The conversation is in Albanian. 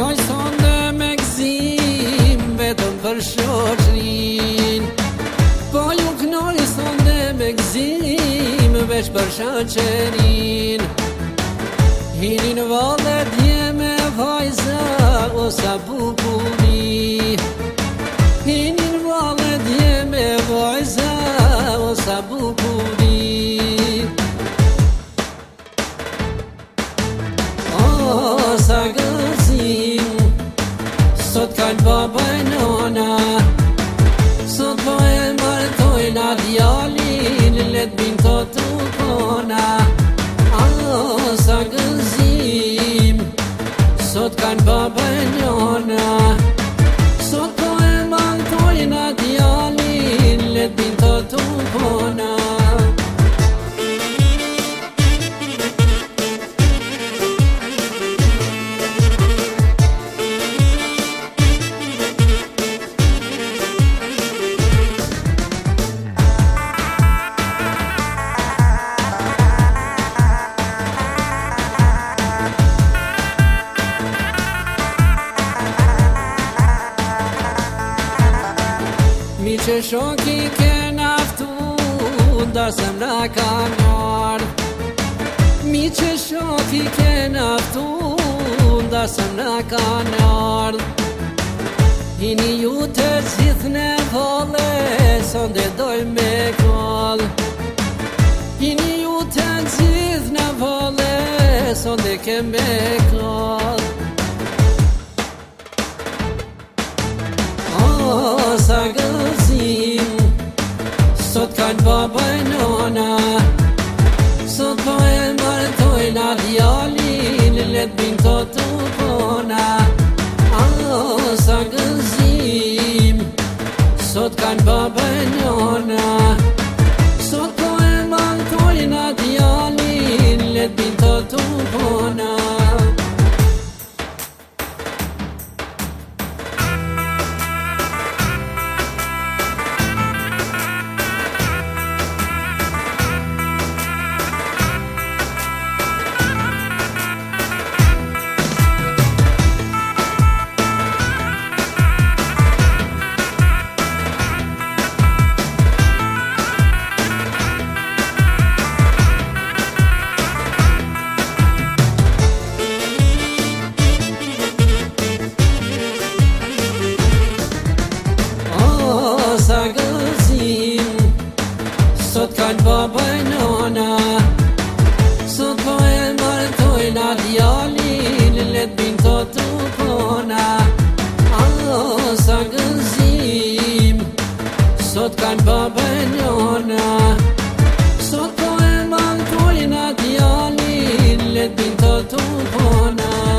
knoj sonde me gzim, vetëm për shoqrin. Po ju knoj sonde me gzim, veç për shoqerin. Hinin valle dje me vajza, o sa bukuri. Hinin valle dje me vajza, o sa bukuri. Sa gëzim, sot kanë baba e nona, sot po e martojna djalin, let bin të tukona. Sa gëzim, sot kanë baba e nona, sot po e martojna djalin, let bin të tukona. Mi që shoki ke naftu, dasëm na kanë ardh. Mi që shoki ke naftu, dasëm na kanë ardh. Hini ju të gjithë në vole, sonde doj me koll. Hini ju të gjithë në vole, sonde ke me koll. Sa gëzim, sot kanë baba e nona, sot po e martojna djalin, let bin të tukona. Sa gëzim, sot kanë baba e nona, sot po e martojna djalin, let bin të tukona. Sa gëzim, sot kanë baba e nona, sot po e martojna djalin, let bin të tukona. Sa gëzim, sot kanë baba e nona, sot po e martojna djalin, let bin të tukona.